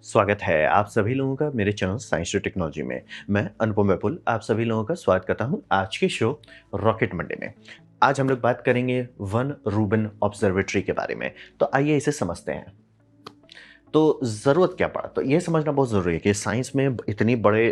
स्वागत है आप सभी लोगों का मेरे चैनल साइंस टू टेक्नोलॉजी में। मैं अनुपम विपुल आप सभी लोगों का स्वागत करता हूं आज के शो रॉकेट मंडे में। आज हम लोग बात करेंगे वन रूबन ऑब्जर्वेटरी के बारे में। तो आइए इसे समझते हैं। तो ज़रूरत क्या पड़ा? तो ये समझना बहुत ज़रूरी है कि साइंस में इतनी बड़े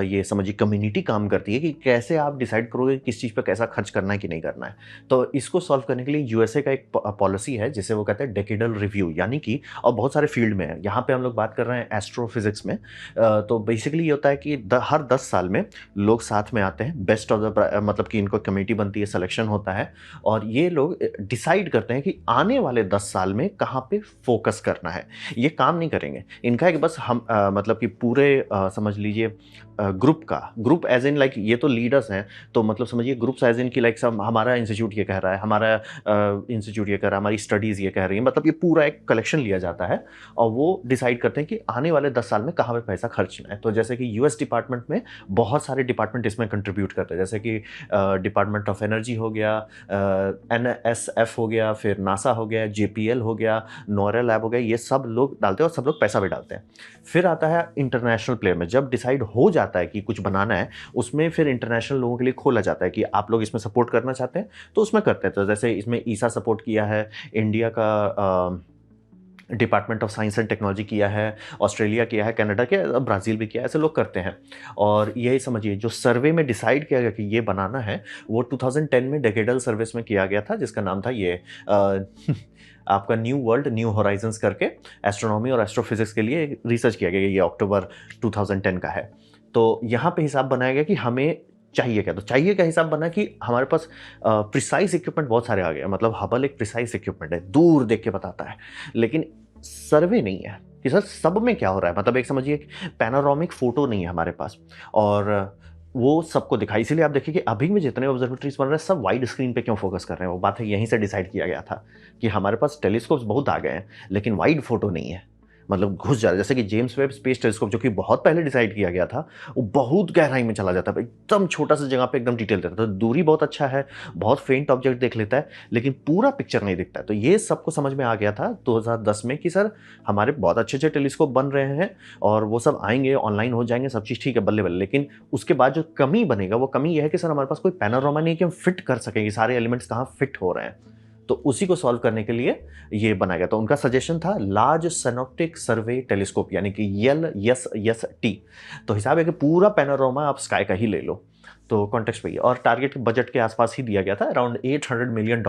ये समझिए कम्युनिटी काम करती है कि कैसे आप डिसाइड करोगे कि किस चीज़ पे कैसा खर्च करना है कि नहीं करना है। तो इसको सॉल्व करने के लिए यूएसए का एक पॉलिसी है जिसे वो कहते हैं डेकेडल रिव्यू, यानी कि और बहुत सारे फील्ड में है। यहाँ पे हम लोग बात कर रहे हैं एस्ट्रोफिजिक्स में। तो बेसिकली ये होता है कि हर 10 साल में लोग साथ में आते हैं, बेस्ट ऑफ द मतलब कि इनको कमेटी बनती है, सिलेक्शन होता है और ये लोग डिसाइड करते हैं कि आने वाले 10 साल में कहाँ पे फोकस करना है। ये काम नहीं करेंगे। इनका है कि बस हम मतलब कि पूरे समझ लीजिए ग्रुप एज इन लाइक ये तो लीडर्स हैं, तो मतलब समझिए ग्रुप्स एज इन की लाइक सब हमारा इंस्टीट्यूट ये कह रहा है, हमारा इंस्टीट्यूट ये कह रहा है, हमारी स्टडीज़ ये कह रही है, मतलब ये पूरा एक कलेक्शन लिया जाता है और वो डिसाइड करते हैं कि आने वाले 10 साल में कहाँ पे पैसा खर्चना है। तो जैसे कि यूएस डिपार्टमेंट में बहुत सारे डिपार्टमेंट इसमें कंट्रीब्यूट करते हैं, जैसे कि डिपार्टमेंट ऑफ एनर्जी हो गया, एनएसएफ हो गया, फिर नासा हो गया, जेपीएल हो गया, नोरा लैब हो गया, ये सब लोग डालते हैं और सब लोग पैसा भी डालते हैं। फिर आता है इंटरनेशनल प्लेयर में, जब डिसाइड हो जाता है कि कुछ बनाना है, उसमें फिर इंटरनेशनल लोगों के लिए खोला जाता है कि आप लोग इसमें सपोर्ट करना चाहते हैं तो उसमें करते हैं। तो जैसे इसमें ईसा सपोर्ट किया है, इंडिया का department of science and technology किया है, ऑस्ट्रेलिया किया है, कनाडा किया है, ब्राज़ील भी किया है, ऐसे लोग करते हैं। और यही समझिए जो सर्वे में डिसाइड किया गया कि ये बनाना है, वो 2010 में डेकेडल सर्विस में किया गया था, जिसका नाम था ये आपका न्यू वर्ल्ड न्यू होराइजन्स करके एस्ट्रोनॉमी और एस्ट्रोफिजिक्स के लिए रिसर्च किया गया। ये अक्टूबर 2010 का है। तो यहाँ पे हिसाब बनाया गया कि हमें चाहिए क्या। तो चाहिए का हिसाब बना कि हमारे पास प्रिसाइज इक्विपमेंट बहुत सारे आ गए, मतलब हबल एक प्रिसाइज इक्विपमेंट है, दूर देख के बताता है, लेकिन सर्वे नहीं है कि सर सब में क्या हो रहा है। मतलब एक समझिए पैनोरामिक फोटो नहीं है हमारे पास और वो सबको दिखाई। इसीलिए आप देखिए कि अभी में जितने ऑब्जर्वेटरीज बन रहे हैं सब वाइड स्क्रीन पे क्यों फोकस कर रहे हैं। वो बात है यहीं से डिसाइड किया गया था कि हमारे पास टेलीस्कोप्स बहुत आ गए हैं लेकिन वाइड फोटो नहीं है, मतलब घुस जा रहा है। जैसे कि जेम्स वेब स्पेस टेलीस्कोप जो कि बहुत पहले डिसाइड किया गया था, वो बहुत गहराई में चला जाता है, एकदम छोटा सा जगह पे एकदम डिटेल देता है। तो दूरी बहुत अच्छा है, बहुत फेंट ऑब्जेक्ट देख लेता है लेकिन पूरा पिक्चर नहीं दिखता है। तो ये सबको समझ में आ गया था 2010 में कि सर हमारे बहुत अच्छे अच्छे टेलीस्कोप बन रहे हैं और वो सब आएंगे, ऑनलाइन हो जाएंगे, सब चीज़ ठीक है, बल्ले बल्ले। लेकिन उसके बाद जो कमी बनेगा वो कमी यह है कि सर हमारे पास कोई पैनोरामा नहीं है कि हम फिट कर सकेंगे सारे एलिमेंट्स कहाँ फिट हो रहे हैं। तो उसी को सॉल्व करने के लिए ये बनाया गया। तो उनका सजेशन था लार्ज सिनॉप्टिक सर्वे टेलीस्कोप, यानी कि LSST। तो हिसाब है कि पूरा पैनोरामा आप स्काई का ही ले लो। तो कॉन्टेक्स्ट पे और टारगेट बजट के आसपास ही दिया गया था, अराउंड $800 मिलियन।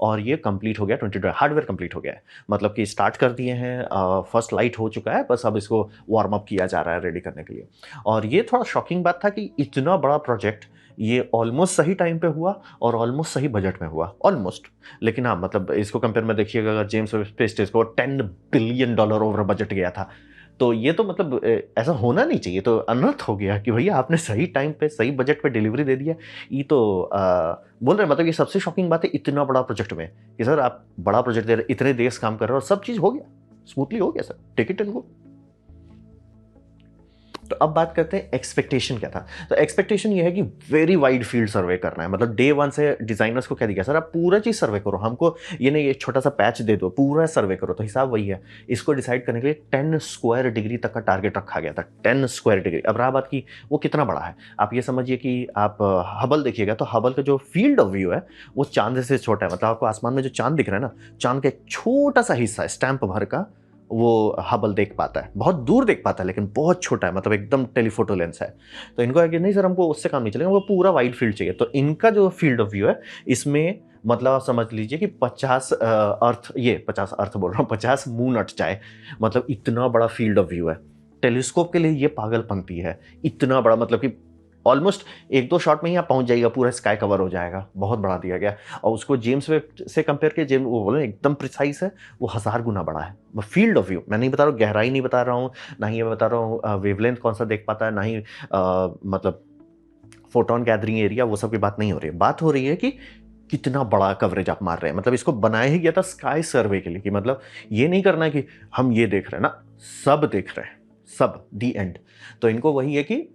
और ये कंप्लीट हो गया, 20 हार्डवेयर कंप्लीट हो गया है, मतलब कि स्टार्ट कर दिए हैं, फर्स्ट लाइट हो चुका है, बस अब इसको वार्म अप किया जा रहा है रेडी करने के लिए। और ये थोड़ा शॉकिंग बात था कि इतना बड़ा प्रोजेक्ट ये ऑलमोस्ट सही टाइम पे हुआ और ऑलमोस्ट सही बजट में हुआ, ऑलमोस्ट। लेकिन हाँ, मतलब इसको कंपेयर में देखिएगा, अगर James Webb space telescope $10 billion over budget गया था, तो ये तो मतलब ऐसा होना नहीं चाहिए। तो अनर्थ हो गया कि भैया आपने सही टाइम पे सही बजट पे डिलीवरी दे दिया। ये तो बोल रहे हैं, मतलब ये सबसे शॉकिंग बात है इतना बड़ा प्रोजेक्ट में कि सर आप बड़ा प्रोजेक्ट दे रहे, इतने देश काम कर रहे हो और सब चीज़ हो गया, स्मूथली हो गया sir, take it and go. तो अब बात करते हैं एक्सपेक्टेशन क्या था। तो एक्सपेक्टेशन ये है कि वेरी वाइड फील्ड सर्वे करना है, मतलब डे वन से डिजाइनर्स को कह दिया सर आप पूरा चीज सर्वे करो, हमको ये नहीं एक छोटा सा पैच दे दो, पूरा सर्वे करो। तो हिसाब वही है। इसको डिसाइड करने के लिए 10 स्क्वायर डिग्री तक का टारगेट रखा गया था, 10 स्क्वायर डिग्री। अब रहा बात की वो कितना बड़ा है, आप ये समझिए कि आप हबल देखिएगा तो हबल का जो फील्ड ऑफ व्यू है वो चांद से छोटा है, मतलब आपको आसमान में जो चांद दिख रहा है ना, चांद का एक छोटा सा हिस्सा स्टैंप भर का वो हबल देख पाता है, बहुत दूर देख पाता है लेकिन बहुत छोटा है, मतलब एकदम टेलीफोटो लेंस है। तो इनको है कि नहीं सर हमको उससे काम नहीं चलेगा, हमको पूरा वाइड फील्ड चाहिए। तो इनका जो फील्ड ऑफ व्यू है इसमें मतलब आप समझ लीजिए कि 50 अर्थ, ये 50 अर्थ बोल रहा हूँ, 50 मून अट जाए, मतलब इतना बड़ा फील्ड ऑफ व्यू है। टेलीस्कोप के लिए ये पागलपंती है, इतना बड़ा, मतलब कि ऑलमोस्ट एक दो शॉट में ही आप पहुंच जाएगा, पूरा स्काई कवर हो जाएगा, बहुत बड़ा दिया गया। और उसको जेम्स वेब से कंपेयर किया, जेम्स वो बोले एकदम प्रिसाइज है, वो 1000 गुना बड़ा है फील्ड ऑफ व्यू। मैं नहीं बता रहा हूँ गहराई, नहीं बता रहा हूँ, ना ही ये बता रहा हूँ वेवलेंथ कौन सा देख पाता है, ना ही मतलब फोटोन गैदरिंग एरिया, वो सब की बात नहीं हो रही है। बात हो रही है कि कितना बड़ा कवरेज आप मार रहे हैं। मतलब इसको बनाया ही गया था स्काई सर्वे के लिए कि मतलब ये नहीं करना है कि हम ये देख रहे हैं ना, सब देख रहे हैं, सब दी एंड। तो इनको वही है कि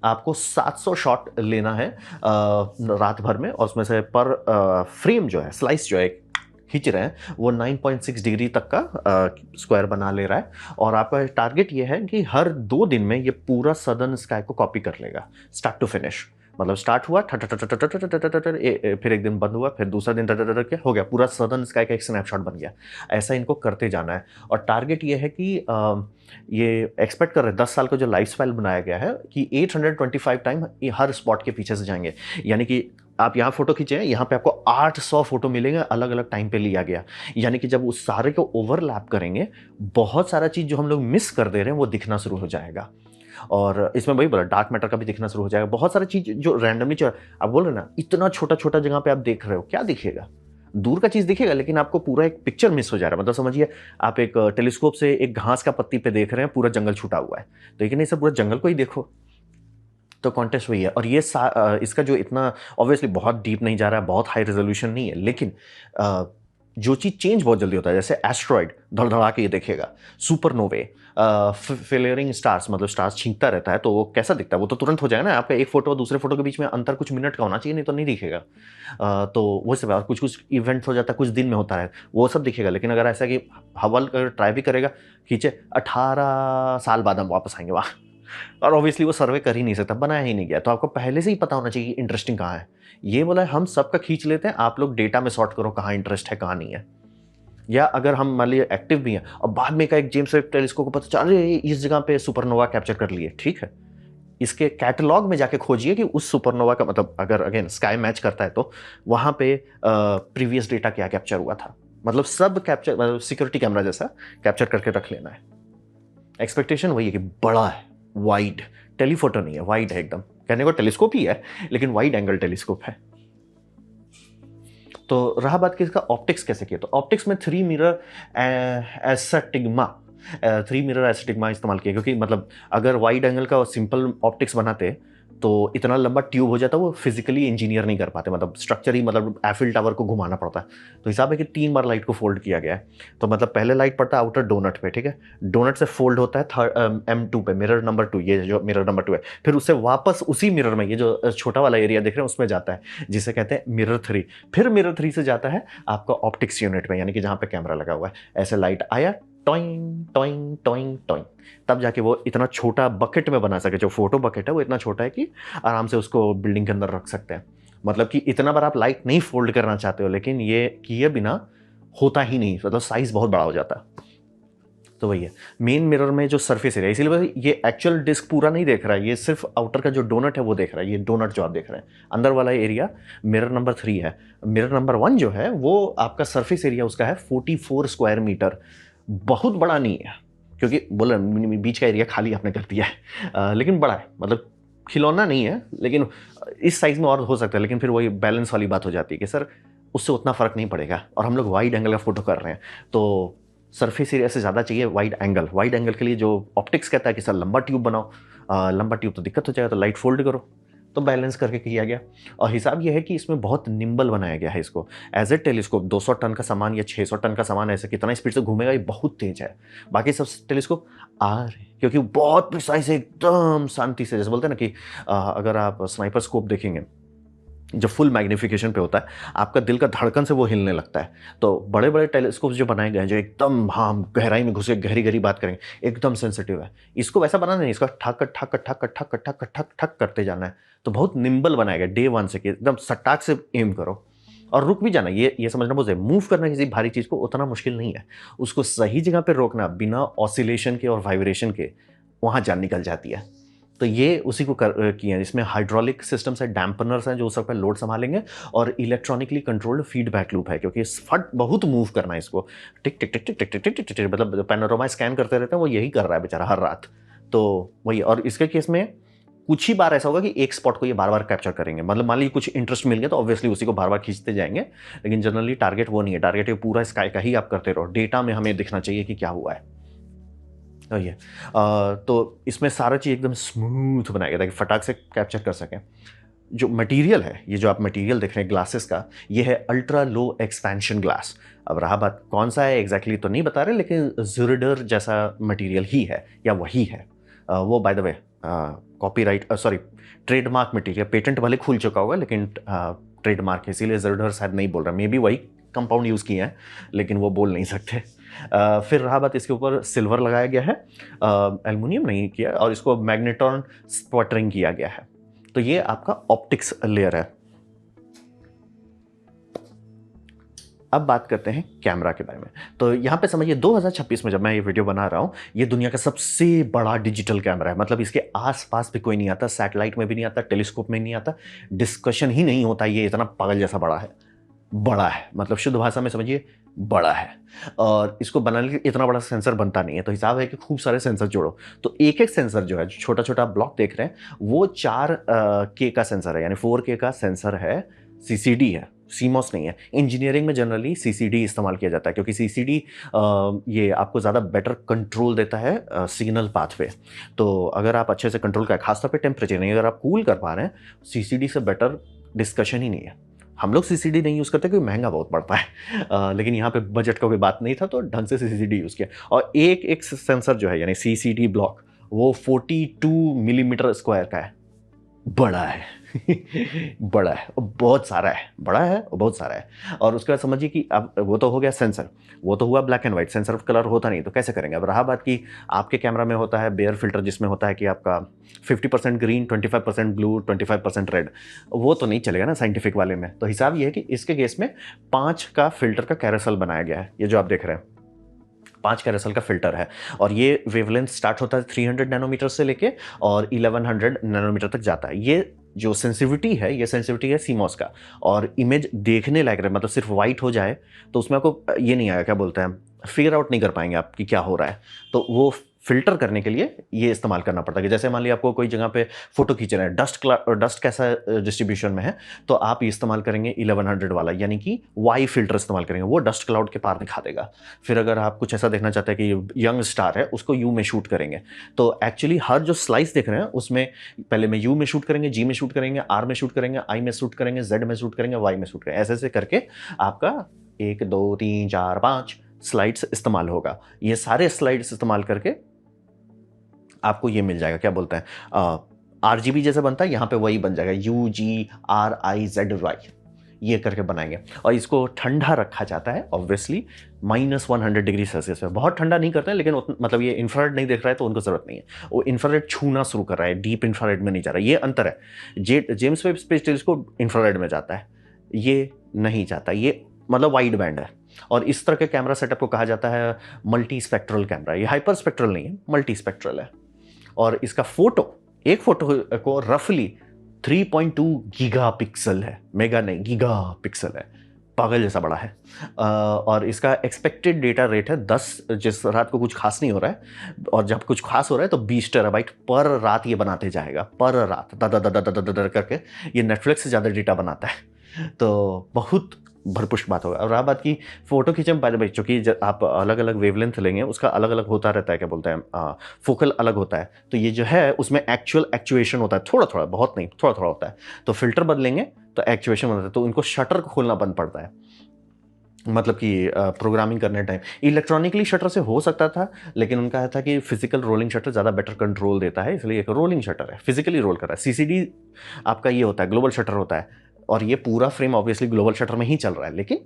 आपको 700 शॉट लेना है रात भर में, और उसमें से पर फ्रेम जो है, स्लाइस जो है, खींच रहे हैं वो 9.6 डिग्री तक का स्क्वायर बना ले रहा है। और आपका टारगेट ये है कि हर 2 दिन में ये पूरा सदर्न स्काई को कॉपी कर लेगा स्टार्ट टू फिनिश। मतलब स्टार्ट हुआ फिर एक दिन बंद हुआ, फिर दूसरा दिन के हो गया, पूरा सदर्न स्काई का एक स्नैपशॉट बन गया। ऐसा इनको करते जाना है। और टारगेट ये है कि ये एक्सपेक्ट कर रहे हैं 10 साल का जो लाइफ स्पैन बनाया गया है कि 825 टाइम हर स्पॉट के पीछे से जाएंगे। यानी कि आप यहाँ फोटो खींचे, यहाँ पे आपको 800 फोटो मिलेंगे, अलग अलग टाइम पे लिया गया। यानी कि जब उस सारे को ओवरलैप करेंगे, बहुत सारा चीज जो हम लोग मिस कर दे रहे हैं वो दिखना शुरू हो जाएगा। और इसमें वही बोला, डार्क मैटर का भी दिखना शुरू हो जाएगा। बहुत सारी चीज जो रैंडमली आप बोल रहे ना, इतना छोटा छोटा जगह पे आप देख रहे हो, क्या दिखेगा? दूर का चीज दिखेगा, लेकिन आपको पूरा एक पिक्चर मिस हो जा रहा है। मतलब समझिए आप एक टेलीस्कोप से एक घास का पत्ती पे देख रहे हैं, पूरा जंगल छूटा हुआ है, तो लेकिन इसे पूरा जंगल को ही देखो। तो कॉन्टेस्ट वही है। और ये इसका जो इतना ऑब्वियसली बहुत डीप नहीं जा रहा है, बहुत हाई रेजोल्यूशन नहीं है, लेकिन जो चीज़ चेंज बहुत जल्दी होता है, जैसे एस्ट्रॉइड धड़धड़ा के ये देखेगा, सुपरनोवे, फ्लेयरिंग स्टार्स, मतलब स्टार्स छींकता रहता है, तो वो कैसा दिखता है? वो तो तुरंत हो जाएगा ना। आपका एक फोटो और दूसरे फोटो के बीच में अंतर कुछ मिनट का होना चाहिए, नहीं तो नहीं दिखेगा। तो वो सब, और कुछ कुछ इवेंट हो जाता है, कुछ दिन में होता है, वो सब दिखेगा। लेकिन अगर ऐसा कि हवल ट्राई भी करेगा, खींचे 18 साल बाद हम वापस आएंगे वहाँ, और ऑब्वियसली वो सर्वे कर ही नहीं सकता, बनाया ही नहीं गया। तो आपको पहले से ही पता होना चाहिए कि इंटरेस्टिंग कहाँ है। ये बोला हम सबका खींच लेते हैं, आप लोग डेटा में सॉर्ट करो कहाँ इंटरेस्ट है कहाँ नहीं है। या अगर हम मान लीजिए एक्टिव भी हैं और बाद में एक जेम्स वेब टेलीस्कोप को पता चला अरे इस जगह पे सुपरनोवा कैप्चर कर लिए, ठीक है, इसके कैटलॉग में जाके खोजिए कि उस सुपरनोवा का, मतलब अगर अगेन स्काई मैच करता है तो वहां पे प्रीवियस डेटा क्या कैप्चर हुआ था। मतलब सब कैप्चर, मतलब सिक्योरिटी कैमरा जैसा कैप्चर करके रख लेना है। एक्सपेक्टेशन वही है कि बड़ा है, वाइड, टेलीफोटो नहीं है, वाइड है एकदम। कहने को टेलीस्कोप ही है, लेकिन वाइड एंगल टेलीस्कोप है। तो रहा बात कि इसका ऑप्टिक्स कैसे किया, तो ऑप्टिक्स में 3 मिरर एस्टिग्मा इस्तेमाल किया। क्योंकि मतलब अगर वाइड एंगल का सिंपल ऑप्टिक्स बनाते तो इतना लंबा ट्यूब हो जाता, वो फिजिकली इंजीनियर नहीं कर पाते, मतलब स्ट्रक्चर ही, मतलब एफिल टावर को घुमाना पड़ता है। तो हिसाब है कि 3 बार लाइट को फोल्ड किया गया है। तो मतलब पहले लाइट पड़ता है आउटर डोनट पे, ठीक है, डोनट से फोल्ड होता है M2 पे, मिरर नंबर 2, ये जो मिरर नंबर 2 है, फिर उससे वापस उसी मिरर में ये जो छोटा वाला एरिया देख रहे हैं उसमें जाता है, जिसे कहते हैं मिरर 3। फिर मिरर 3 से जाता है आपका ऑप्टिक्स यूनिट में, यानी कि जहाँ पे कैमरा लगा हुआ है। ऐसे लाइट आया, टॉइंग टॉइंग टॉइंग टॉइंग, तब जाके वो इतना छोटा बकेट में बना सके। जो फोटो बकेट है वो इतना छोटा है कि आराम से उसको बिल्डिंग के अंदर रख सकते हैं। मतलब कि इतना बार आप लाइट नहीं फोल्ड करना चाहते हो, लेकिन ये किए बिना होता ही नहीं, मतलब साइज बहुत बड़ा हो जाता है। तो वही है मेन मिरर में जो सरफेस एरिया, इसीलिए ये एक्चुअल डिस्क पूरा नहीं देख रहा है, ये सिर्फ आउटर का जो डोनट है वो देख रहा है। ये डोनट जो आप देख रहे हैं, अंदर वाला एरिया मिरर नंबर 3 है। मिरर नंबर 1 जो है वो आपका सरफेस एरिया उसका है 44 स्क्वायर मीटर। बहुत बड़ा नहीं है, क्योंकि बोला बीच का एरिया खाली आपने कर दिया है, लेकिन बड़ा है। मतलब खिलौना नहीं है, लेकिन इस साइज में और हो सकता है। लेकिन फिर वही बैलेंस वाली बात हो जाती है कि सर उससे उतना फर्क नहीं पड़ेगा, और हम लोग वाइड एंगल का फोटो कर रहे हैं, तो सरफेस एरिया से ज़्यादा चाहिए वाइड एंगल। वाइड एंगल के लिए जो ऑप्टिक्स कहता है कि सर लंबा ट्यूब बनाओ, लंबा ट्यूब तो दिक्कत हो जाएगा, तो लाइट फोल्ड करो। तो बैलेंस करके किया गया। और हिसाब यह है कि इसमें बहुत निम्बल बनाया गया है इसको। एज ए टेलीस्कोप 200 टन का सामान या 600 टन का सामान ऐसे कितना स्पीड से घूमेगा, ये बहुत तेज है। बाकी सब टेलीस्कोप क्योंकि बहुत प्रिसाइज है, एकदम शांति से, जैसे बोलते हैं ना कि अगर आप स्नाइपर स्कोप देखेंगे जब फुल मैग्निफिकेशन पे होता है, आपका दिल का धड़कन से वो हिलने लगता है। तो बड़े बड़े टेलीस्कोप जो बनाए गए हैं, जो एकदम हाँ गहराई में घुसे गहरी गहरी बात करेंगे, एकदम सेंसिटिव है। इसको वैसा बनाना नहीं, इसका ठक ठक ठक ठक ठक ठक ठक करते जाना है। तो बहुत निम्बल बनाया गया डे 1 से कि एकदम सटाक से एम करो और रुक भी जाना। ये समझना बहुत है, मूव करना किसी भारी चीज़ को उतना मुश्किल नहीं है, उसको सही जगह पे रोकना बिना ऑसिलेशन के और वाइब्रेशन के, वहाँ जान निकल जाती है। तो ये उसी को किया है। इसमें हाइड्रोलिक सिस्टम्स है, डैम्पनर्स हैं जो उस पर लोड संभालेंगे, और इलेक्ट्रॉनिकली कंट्रोल्ड फीडबैक लूप है, क्योंकि फट बहुत मूव करना है इसको, टिक टिक टिक टिक टिक टिक टिक टिक, मतलब पैनोरामा स्कैन करते रहते हैं, वो यही कर रहा है बेचारा हर रात। तो वही, और इसके केस में कुछ ही बार ऐसा होगा कि एक स्पॉट को ये बार बार कैप्चर करेंगे। मतलब मान लीजिए कुछ इंटरेस्ट मिल गया तो ऑब्वियसली उसी को बार बार खींचते जाएंगे, लेकिन जनरली टारगेट वो नहीं है। टारगेट ये पूरा स्काई का ही आप करते रहो, डेटा में हमें दिखना चाहिए कि क्या हुआ है। तो ये तो इसमें सारा चीज़ एकदम स्मूथ बनाया गया ताकि फटाक से कैप्चर कर सकें। जो मटेरियल है, ये जो आप मटेरियल देख रहे हैं ग्लासेस का, ये है अल्ट्रा लो एक्सपेंशन ग्लास। अब रहा बात कौन सा है एग्जैक्टली तो नहीं बता रहे, लेकिन ज़ुरिडर जैसा मटेरियल ही है या वही है। वो by the way copyright trademark material, patent भले खुल चुका होगा लेकिन ट्रेडमार्क है, इसीलिए ज़ुरिडर शायद नहीं बोल रहा, मे बी वही कंपाउंड यूज़ किए हैं, लेकिन वो बोल नहीं सकते। फिर रहा बात, इसके ऊपर सिल्वर लगाया गया है, एल्युमिनियम नहीं किया, और इसको मैग्नेट्रॉन स्पटरिंग किया गया है। तो ये आपका ऑप्टिक्स लेयर है। अब बात करते हैं कैमरा के बारे में। तो यहाँ पे समझिए 2026 में जब मैं ये वीडियो बना रहा हूँ, ये दुनिया का सबसे बड़ा डिजिटल कैमरा है। मतलब इसके आसपास भी कोई नहीं आता, सैटेलाइट में भी नहीं आता, टेलीस्कोप में नहीं आता, डिस्कशन ही नहीं होता, ये इतना पागल जैसा बड़ा है। बड़ा है मतलब शुद्ध भाषा में समझिए बड़ा है। और इसको बनाने के लिए इतना बड़ा सेंसर बनता नहीं है, तो हिसाब है कि खूब सारे सेंसर जोड़ो। तो एक एक सेंसर जो है, छोटा छोटा ब्लॉक देख रहे हैं, वो 4K का सेंसर है, यानी 4K का सेंसर है, सीसीडी है, सीमॉस नहीं है। इंजीनियरिंग में जनरली सीसीडी इस्तेमाल किया जाता है, क्योंकि सीसीडी ये आपको ज़्यादा बेटर कंट्रोल देता है सिग्नल पाथ पे। तो अगर आप अच्छे से कंट्रोल करें, खासतौर पे टेम्परेचर नहीं, अगर आप कूल कर पा रहे हैं, सीसीडी से बेटर डिस्कशन ही नहीं है। हम लोग सीसीडी नहीं यूज़ करते क्योंकि महंगा बहुत पड़ता है, लेकिन यहाँ पे बजट का कोई बात नहीं था, तो ढंग से सीसीडी यूज़ किया। और एक एक सेंसर जो है, यानी सीसीडी ब्लॉक, वो 42 मिलीमीटर स्क्वायर का है। बड़ा है बड़ा है और बहुत सारा है, बड़ा है और बहुत सारा है। और उसके बाद समझिए कि अब वो तो हो गया सेंसर, वो तो हुआ black and white, sensor of colour होता नहीं, तो कैसे करेंगे। अब रहा बात कि आपके कैमरा में होता है बेयर फिल्टर, जिसमें होता है कि आपका 50% ग्रीन, 25% ब्लू, 25% रेड, वो तो नहीं चलेगा ना साइंटिफिक वाले में। तो हिसाब ये है कि इसके केस में 5 का फिल्टर का कैरोसल बनाया गया है, ये जो आप देख रहे हैं 5 कैरोसल का फिल्टर है। और ये वेवलेंथ स्टार्ट होता है 300 नैनोमीटर से लेके और 1100 नैनोमीटर तक जाता है। ये जो सेंसिटिविटी है, ये सेंसिटिविटी है सीमॉस का। और इमेज देखने लायक रहे, मतलब सिर्फ वाइट हो जाए तो उसमें आपको ये नहीं आएगा, क्या बोलते हैं, फिगर आउट नहीं कर पाएंगे आप कि क्या हो रहा है। तो वो फिल्टर करने के लिए ये इस्तेमाल करना पड़ता है। कि जैसे मान लिया आपको कोई जगह पे फोटो खींच रहे हैं, डस्ट कैसा डिस्ट्रीब्यूशन में है, तो आप ये इस्तेमाल करेंगे 1100 वाला, यानी कि वाई फिल्टर इस्तेमाल करेंगे, वो डस्ट क्लाउड के पार दिखा देगा। फिर अगर आप कुछ ऐसा देखना चाहते हैं कि यंग स्टार है, उसको यू में शूट करेंगे। तो एक्चुअली हर जो स्लाइस देख रहे हैं उसमें पहले में यू में शूट करेंगे, जी में शूट करेंगे, आर में शूट करेंगे, आई में शूट करेंगे, जेड में शूट करेंगे, वाई में शूट करेंगे, ऐसे ऐसे करके आपका 1 2 3 4 5 स्लाइड्स इस्तेमाल होगा। ये सारे स्लाइड्स इस्तेमाल करके आपको ये मिल जाएगा, क्या बोलते हैं, RGB जैसे बनता है, यहाँ पे वही बन जाएगा, UGRIZY, ये करके बनाएंगे। और इसको ठंडा रखा जाता है ऑब्वियसली -100 डिग्री सेल्सियस पे। बहुत ठंडा नहीं करते हैं, लेकिन मतलब ये इंफ्रारेड नहीं देख रहा है तो उनको ज़रूरत नहीं है, वो इंफ्रारेड छूना शुरू कर रहा है, डीप इंफ्रारेड में नहीं जा रहा है। ये अंतर है, James Webb space telescope infrared में जाता है, ये नहीं जाता, ये मतलब वाइड बैंड है। और इस तरह के कैमरा सेटअप को कहा जाता है मल्टी स्पेक्ट्रल कैमरा। ये हाइपर स्पेक्ट्रल नहीं है, मल्टी स्पेक्ट्रल है। और इसका एक फोटो को रफली 3.2 गीगा पिक्सल है, मेगा नहीं गीगा पिक्सल है, पागल जैसा बड़ा है। और इसका एक्सपेक्टेड डेटा रेट है 10, जिस रात को कुछ खास नहीं हो रहा है, और जब कुछ खास हो रहा है तो 20 टेराबाइट पर रात ये बनाते जाएगा, पर रात दा करके ये नेटफ्लिक्स से ज़्यादा डेटा बनाता है। तो बहुत भरपुष्ट बात होगा। और रहा बात की फोटो खींचे में, भाई चूंकि आप अलग अलग वेवलेंथ लेंगे, उसका अलग अलग होता रहता है, क्या बोलते हैं, फोकल अलग होता है। तो ये जो है उसमें एक्चुअल एक्चुएशन होता है, थोड़ा थोड़ा, बहुत नहीं, थोड़ा थोड़ा होता है। तो फिल्टर बदलेंगे तो एक्चुएशन होता है, तो उनको शटर को खोलना बंद पड़ता है। मतलब कि प्रोग्रामिंग करने टाइम इलेक्ट्रॉनिकली शटर से हो सकता था, लेकिन उनका था कि फिजिकल रोलिंग शटर ज़्यादा बेटर कंट्रोल देता है, इसलिए एक रोलिंग शटर है, फिजिकली रोल कर रहा है। सीसीडी आपका ये होता है, ग्लोबल शटर होता है, और ये पूरा फ्रेम ऑब्वियसली ग्लोबल शटर में ही चल रहा है, लेकिन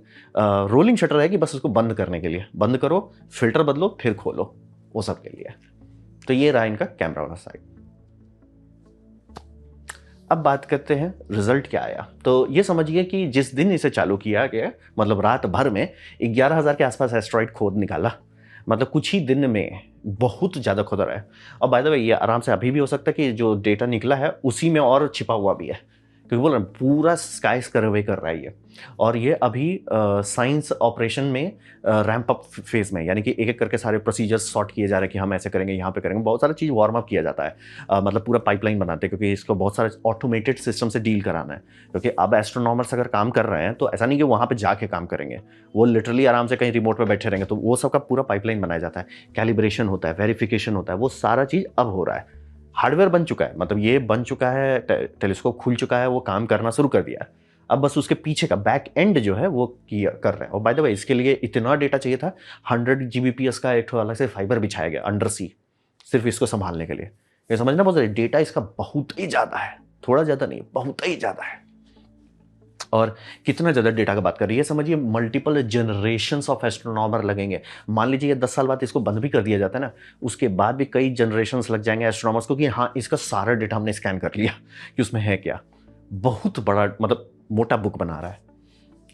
रोलिंग शटर है कि बस उसको बंद करने के लिए, बंद करो, फिल्टर बदलो, फिर खोलो, वो सब के लिए। तो ये रहा इनका कैमरा वाला साइड। अब बात करते हैं रिजल्ट क्या आया। तो ये समझिए कि जिस दिन इसे चालू किया गया, मतलब रात भर में 11,000 के आसपास एस्ट्रॉइड खोद निकाला, मतलब कुछ ही दिन में बहुत ज़्यादा खोदा रहा है। और बाय द वे ये आराम से अभी भी हो सकता है कि जो डेटा निकला है उसी में और छिपा हुआ भी है, क्योंकि बोल रहे हैं पूरा स्काई सर्वे कर रहा है ये। और ये अभी साइंस ऑपरेशन में रैंप अप फेज में, यानी कि एक एक करके सारे प्रोसीजर्स सॉर्ट किए जा रहे हैं कि हम ऐसे करेंगे, यहाँ पे करेंगे, बहुत सारा चीज़ वार्म अप किया जाता है, मतलब पूरा पाइपलाइन बनाते हैं, क्योंकि इसको बहुत सारे ऑटोमेटेड सिस्टम से डील कराना है। क्योंकि अब एस्ट्रोनॉमर्स अगर काम कर रहे हैं तो ऐसा नहीं कि वहाँ पर जाके काम करेंगे, वो लिटरली आराम से कहीं रिमोट पर बैठे रहेंगे, तो वो सबका पूरा पाइपलाइन बनाया जाता है, कैलिब्रेशन होता है, वेरिफिकेशन होता है, वो सारा चीज़ अब हो रहा है। हार्डवेयर बन चुका है, मतलब ये बन चुका है, टेलीस्कोप खुल चुका है, वो काम करना शुरू कर दिया है। अब बस उसके पीछे का बैक एंड जो है वो कर रहे हैं। और बाय द वे इसके लिए इतना डेटा चाहिए था, 100 Gbps का एक अलग से फाइबर बिछाया गया अंडर सी, सिर्फ इसको संभालने के लिए। ये समझना बहुत, डेटा इसका बहुत ही ज़्यादा है, थोड़ा ज़्यादा नहीं, बहुत ही ज़्यादा है। और कितना ज़्यादा डेटा का बात कर रही है, समझिए मल्टीपल जनरेशंस ऑफ एस्ट्रोनॉमर लगेंगे। मान लीजिए 10 साल बाद इसको बंद भी कर दिया जाता है ना, उसके बाद भी कई जनरेशंस लग जाएंगे एस्ट्रोनॉमर्स को कि हाँ, इसका सारा डेटा हमने स्कैन कर लिया कि उसमें है क्या। बहुत बड़ा मतलब मोटा बुक बना रहा है।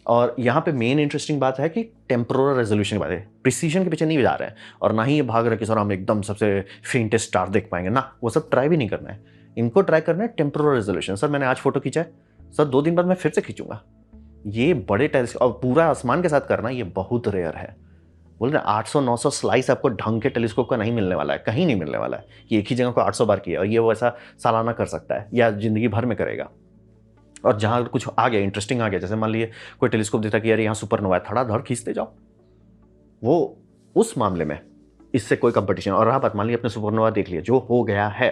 और यहाँ पे मेन इंटरेस्टिंग बात है कि टेम्पोरल रेजोल्यूशन की बात है, प्रिसीजन के पीछे नहीं जा रहे हैं और ना ही ये भाग रहे कि सर हम एकदम सबसे फेंटेस्ट स्टार देख पाएंगे ना, वो सब ट्राई भी नहीं करना है। इनको ट्राई करना है टेम्पोरल रेजोल्यूशन। सर मैंने आज फोटो खींचा है, सर 2 दिन बाद मैं फिर से खींचूंगा। ये बड़े टेलीस्कोप और पूरा आसमान के साथ करना, ये बहुत रेयर है। बोल रहे 800-900 स्लाइस आपको ढंग के टेलीस्कोप का नहीं मिलने वाला है, कहीं नहीं मिलने वाला है कि एक ही जगह को 800 बार किया और ये वो ऐसा सालाना कर सकता है या जिंदगी भर में करेगा। और जहाँ कुछ आ गया इंटरेस्टिंग आ गया, जैसे मान लीजिए कोई टेलीस्कोप देता कि यार यहाँ सुपरनोवा है, धड़ाधड़ खींचते जाओ, वो उस मामले में इससे कोई कंपटीशन। और रहा बात, मान लीजिए अपने सुपरनोवा देख लिया, जो हो गया है,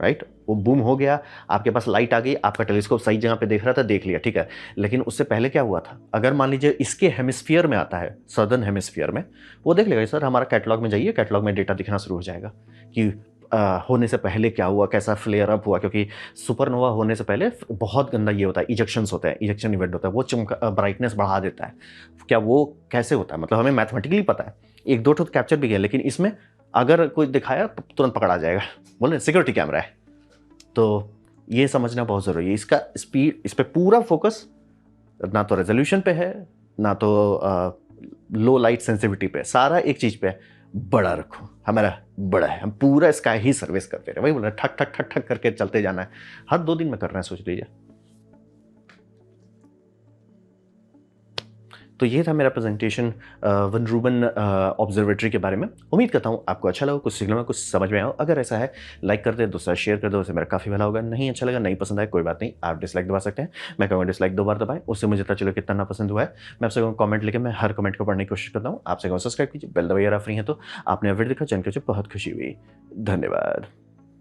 राइट, वो बूम हो गया, आपके पास लाइट आ गई, आपका टेलीस्कोप सही जगह पे देख रहा था, देख लिया, ठीक है। लेकिन उससे पहले क्या हुआ था, अगर मान लीजिए इसके हेमिस्फीयर में आता है, सदर्न हेमिस्फीयर में, वो देख लेगा सर हमारा कैटलॉग में जाइए, कैटलॉग में डेटा दिखना शुरू हो जाएगा कि होने से पहले क्या हुआ, कैसा फ्लेयर अप हुआ। क्योंकि सुपरनोवा होने से पहले बहुत गंदा ये होता है, इजेक्शंस होता है, इजेक्शन इवेंट होता है, वो ब्राइटनेस बढ़ा देता है। क्या वो कैसे होता है, मतलब हमें मैथमेटिकली पता है, 1-2 तो कैप्चर भी किया, लेकिन इसमें अगर कोई दिखाया तुरंत पकड़ा जाएगा, बोले सिक्योरिटी कैमरा है। तो ये समझना बहुत ज़रूरी है। इसका स्पीड, इस पर पूरा फोकस ना तो रेजोल्यूशन पे है, ना तो लो लाइट सेंसिटिविटी पे, सारा एक चीज़ पे है, बड़ा रखो, हमारा बड़ा है, हम पूरा स्काई ही सर्विस करते रहे। वही बोल रहे ठक ठक ठक ठक करके चलते जाना है, हर 2 दिन में करना है, सोच लीजिए। तो ये था मेरा प्रेजेंटेशन वन रूबन ऑब्जर्वेटरी के बारे में। उम्मीद करता हूँ आपको अच्छा लगा, कुछ सीखने में, कुछ समझ में आया। अगर ऐसा है, लाइक कर दे, दूसरा शेयर कर दो, उससे मेरा काफ़ी भला होगा। नहीं अच्छा लगा, नहीं पसंद आया, कोई बात नहीं, आप डिसलाइक दबा सकते हैं। मैं कहूँगा डिसलाइक 2 बार दबाएं, उससे मुझे पता चलो कितना ना पसंद हुआ है। मैं आपसे कमेंट लेके मैं हर कमेंट को पढ़ने की कोशिश करता हूँ। आपसे सब्सक्राइब कीजिए, बेल दबाइए, फ्री है तो आपने वीडियो देखा, जानकर बहुत खुशी हुई। धन्यवाद।